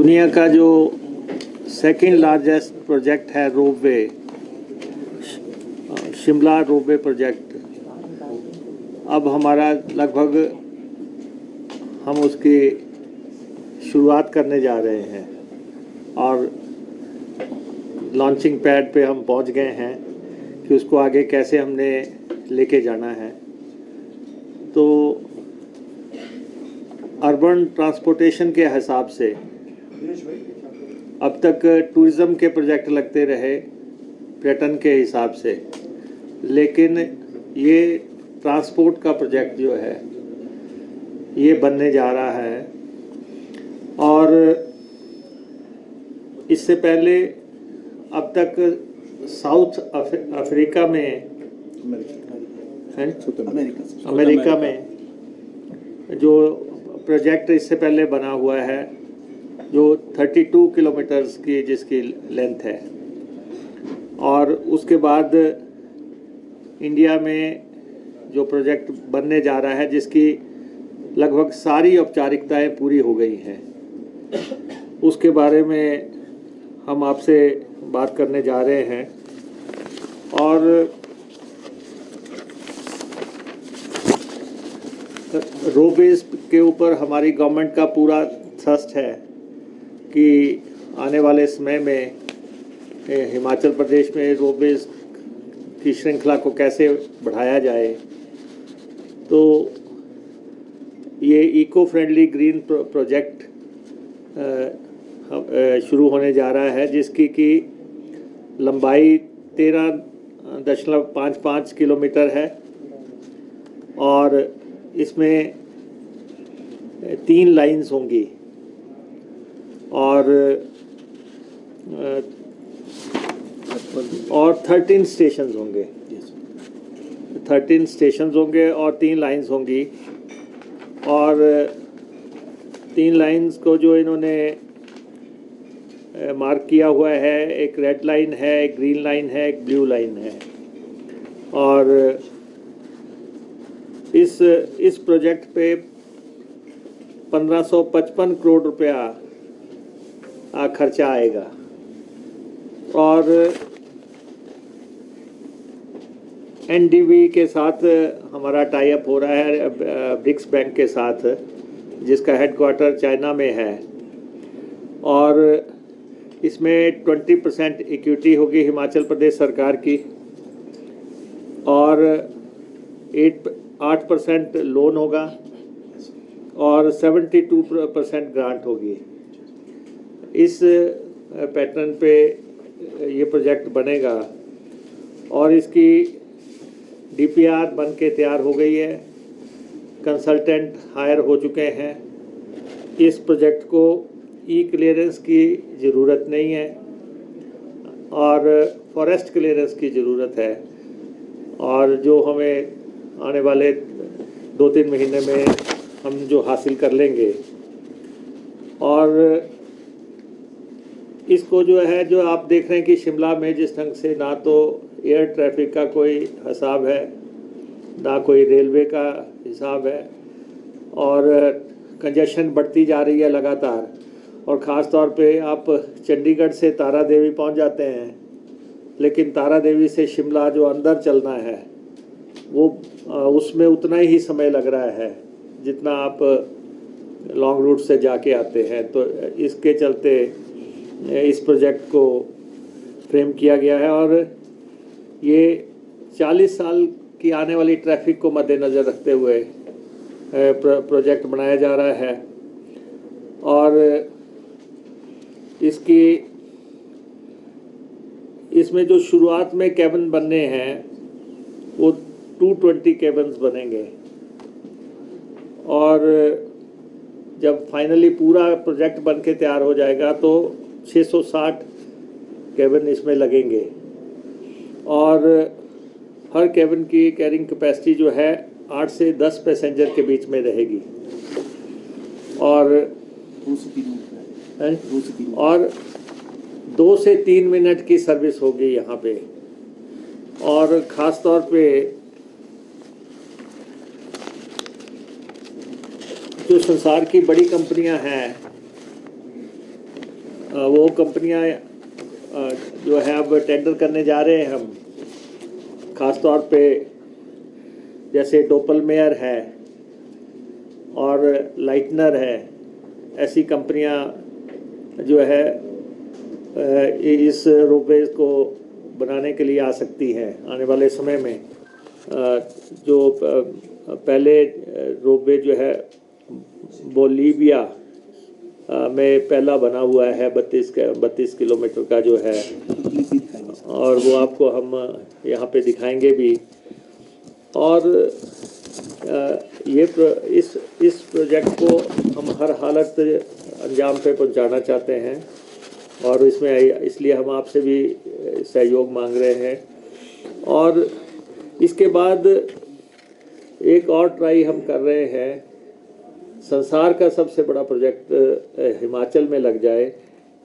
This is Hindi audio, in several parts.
दुनिया का जो सेकंड लार्जेस्ट प्रोजेक्ट है रोपवे, शिमला रोपवे प्रोजेक्ट, अब हमारा लगभग हम उसकी शुरुआत करने जा रहे हैं और लॉन्चिंग पैड पे हम पहुंच गए हैं कि उसको आगे कैसे हमने लेके जाना है। तो अर्बन ट्रांसपोर्टेशन के हिसाब से अब तक टूरिज़्म के प्रोजेक्ट लगते रहे पर्यटन के हिसाब से, लेकिन ये ट्रांसपोर्ट का प्रोजेक्ट जो है ये बनने जा रहा है। और इससे पहले अब तक साउथ अफ्रीका में अमेरिका में जो प्रोजेक्ट इससे पहले बना हुआ है, जो 32 किलोमीटर्स की जिसकी लेंथ है, और उसके बाद इंडिया में जो प्रोजेक्ट बनने जा रहा है जिसकी लगभग सारी औपचारिकताएं पूरी हो गई हैं, उसके बारे में हम आपसे बात करने जा रहे हैं। और रोपवेज के ऊपर हमारी गवर्नमेंट का पूरा ट्रस्ट है कि आने वाले समय में हिमाचल प्रदेश में रोपवेज की श्रृंखला को कैसे बढ़ाया जाए। तो ये इको फ्रेंडली ग्रीन प्रोजेक्ट शुरू होने जा रहा है, जिसकी की लंबाई 13.55 किलोमीटर है और इसमें 3 लाइन्स होंगी और 13 स्टेशंस होंगे। 13 स्टेशंस होंगे और 3 लाइन्स होंगी। और 3 लाइन्स को जो इन्होंने मार्क किया हुआ है, एक रेड लाइन है, एक ग्रीन लाइन है, एक ब्लू लाइन है। और इस प्रोजेक्ट पे 1555 करोड़ रुपया खर्चा आएगा। और एनडीबी के साथ हमारा टाई अप हो रहा है, ब्रिक्स बैंक के साथ, जिसका हेडक्वार्टर चाइना में है। और इसमें 20% इक्विटी होगी हिमाचल प्रदेश सरकार की और 8% लोन होगा और 72% ग्रांट होगी। इस पैटर्न पे ये प्रोजेक्ट बनेगा और इसकी डीपीआर बन के तैयार हो गई है, कंसल्टेंट हायर हो चुके हैं। इस प्रोजेक्ट को ई क्लियरेंस की ज़रूरत नहीं है और फॉरेस्ट क्लियरेंस की ज़रूरत है, और जो हमें आने वाले 2-3 महीने में हम जो हासिल कर लेंगे। और इसको जो है, जो आप देख रहे हैं कि शिमला में जिस ढंग से ना तो एयर ट्रैफिक का कोई हिसाब है, ना कोई रेलवे का हिसाब है, और कंजेशन बढ़ती जा रही है लगातार। और ख़ास तौर पे आप चंडीगढ़ से तारा देवी पहुंच जाते हैं, लेकिन तारा देवी से शिमला जो अंदर चलना है वो उसमें उतना ही समय लग रहा है जितना आप लॉन्ग रूट से जाके आते हैं। तो इसके चलते इस प्रोजेक्ट को फ्रेम किया गया है और ये 40 साल की आने वाली ट्रैफिक को मद्देनज़र रखते हुए प्रोजेक्ट बनाया जा रहा है। और इसमें जो शुरुआत में कैबिन बनने हैं वो 220 कैबिन्स बनेंगे, और जब फाइनली पूरा प्रोजेक्ट बन के तैयार हो जाएगा तो 660 कैबिन इसमें लगेंगे। और हर कैबिन की कैरिंग कैपेसिटी जो है 8 से 10 पैसेंजर के बीच में रहेगी। और 2 से 3 मिनट की सर्विस होगी यहाँ पे। और ख़ास तौर पे जो संसार की बड़ी कंपनियां हैं वो कंपनियां जो है अब टेंडर करने जा रहे हैं हम, ख़ास तौर पे जैसे डोपलमेयर है और लाइटनर है, ऐसी कंपनियां जो है इस रोपवे को बनाने के लिए आ सकती हैं आने वाले समय में। जो पहले रोपवे जो है बोलीविया में पहला बना हुआ है 32 किलोमीटर का जो है, और वो आपको हम यहाँ पे दिखाएंगे भी। और इस प्रोजेक्ट को हम हर हालत अंजाम पे पहुँचाना चाहते हैं, और इसलिए हम आपसे भी सहयोग मांग रहे हैं। और इसके बाद एक और ट्राई हम कर रहे हैं, संसार का सबसे बड़ा प्रोजेक्ट हिमाचल में लग जाए,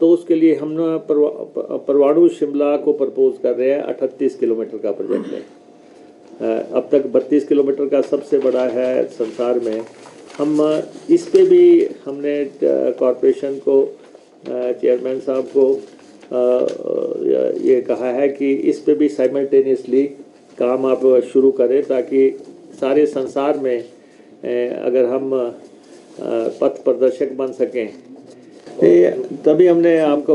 तो उसके लिए हम परवाणु शिमला को प्रपोज कर रहे हैं। 38 किलोमीटर का प्रोजेक्ट है, अब तक 32 किलोमीटर का सबसे बड़ा है संसार में। हम इस पे भी हमने कॉरपोरेशन को, चेयरमैन साहब को ये कहा है कि इस पे भी साइमल्टेनियसली काम आप शुरू करें, ताकि सारे संसार में अगर हम पथ प्रदर्शक बन सकें। तभी हमने आपको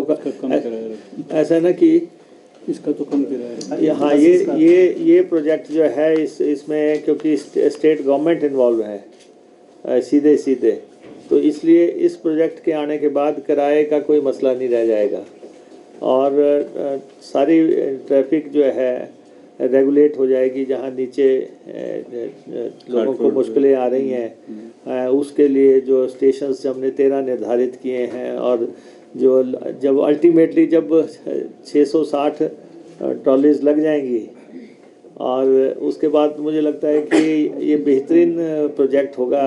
ऐसा ना कि इसका तो कम किराया है। हाँ, ये प्रोजेक्ट जो है इसमें क्योंकि स्टेट गवर्नमेंट इन्वॉल्व है सीधे, तो इसलिए इस प्रोजेक्ट के आने के बाद किराए का कोई मसला नहीं रह जाएगा, और सारी ट्रैफिक जो है रेगुलेट हो जाएगी। जहाँ नीचे लोगों को मुश्किलें आ रही हैं, उसके लिए जो स्टेशंस हमने 13 निर्धारित किए हैं, और जब अल्टीमेटली जब 660 ट्रॉलीज लग जाएंगी, और उसके बाद मुझे लगता है कि ये बेहतरीन प्रोजेक्ट होगा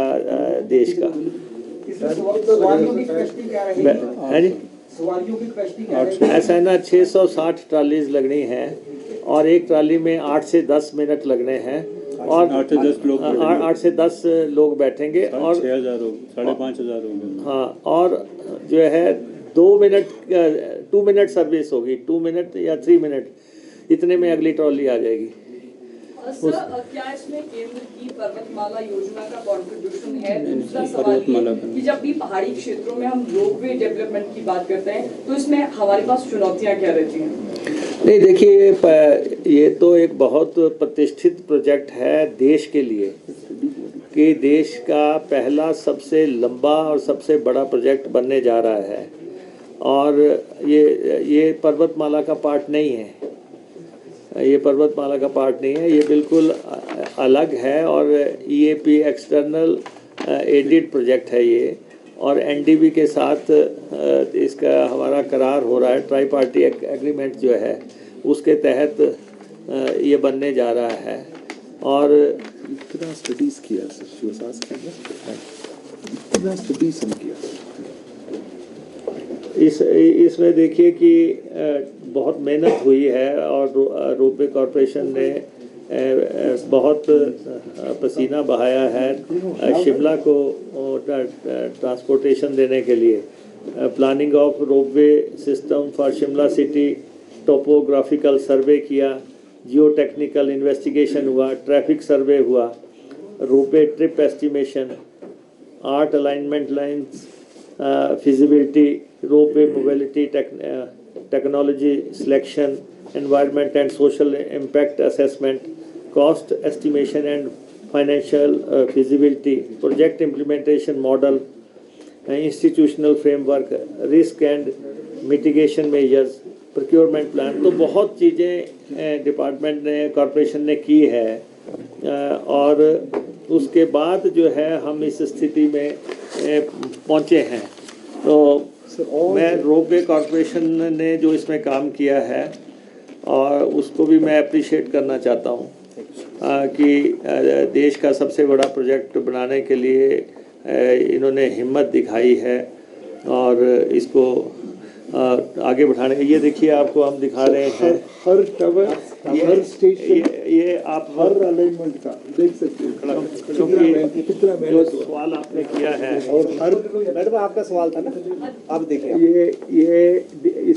देश का। है जी, ऐसा है ना, 660 ट्रॉलीज लगनी है, और एक ट्राली में 8 से 10 मिनट लगने हैं, और 8 से 10 लोग बैठेंगे, और 6,000 हो, 5,500 होंगे। हाँ, और जो है 2 मिनट सर्विस होगी, 2 मिनट या 3 मिनट, इतने में अगली ट्रॉली आ जाएगी। सर, क्या इसमें केंद्र की पर्वतमाला योजना का कंट्रीब्यूशन है? दूसरा सवाल ये कि जब भी पहाड़ी क्षेत्रों में हम रोपवे डेवलपमेंट की बात करते हैं, तो इसमें हमारे पास चुनौतियां क्या रहती हैं? नहीं, देखिए, ये तो एक बहुत प्रतिष्ठित प्रोजेक्ट है देश के लिए, कि देश का पहला सबसे लंबा और सबसे बड़ा प्रोजेक्ट बनने जा रहा है, और ये पर्वतमाला का पार्ट नहीं है, ये पर्वतमाला का पार्ट नहीं है, ये बिल्कुल अलग है, और EAP एक्सटर्नल एडेड प्रोजेक्ट है ये, और NDB के साथ इसका हमारा करार हो रहा है, ट्राई पार्टी एग्रीमेंट जो है उसके तहत ये बनने जा रहा है। और कितना स्टडीज किया सर, शिवसास कितना स्टडीज किया? इसमें देखिए कि बहुत मेहनत हुई है, और रोपवे कॉरपोरेशन ने बहुत पसीना बहाया है शिमला को ट्रांसपोर्टेशन देने के लिए। Planning of ropeway system for Shimla city, topographical survey किया, जियो टेक्निकल इन्वेस्टिगेशन हुआ, ट्रैफिक सर्वे हुआ, ropeway trip estimation, art alignment lines, feasibility, ropeway mobility technology selection, environment and social impact assessment, cost estimation and financial feasibility, project implementation model, institutional framework, risk and mitigation measures, procurement plan। तो बहुत चीज़ें डिपार्टमेंट ने, कॉरपोरेशन ने की है, और उसके बाद जो है हम इस स्थिति में पहुँचे हैं। तो मैं रोपवे कॉरपोरेशन ने जो इसमें काम किया है, और उसको भी मैं अप्रिशिएट करना चाहता हूँ कि देश का सबसे बड़ा प्रोजेक्ट बनाने के लिए इन्होंने हिम्मत दिखाई है, और इसको आगे बढ़ाने। ये देखिए आपको हम दिखा रहे हैं हर टावर हर स्टेशन ये आप हर अलाइनमेंट का देख सकते हैं क्योंकि कितना जो मेहनत हुआ। सवाल आपने किया है और हर मैडम आपका सवाल था ना, आप देखिए। ये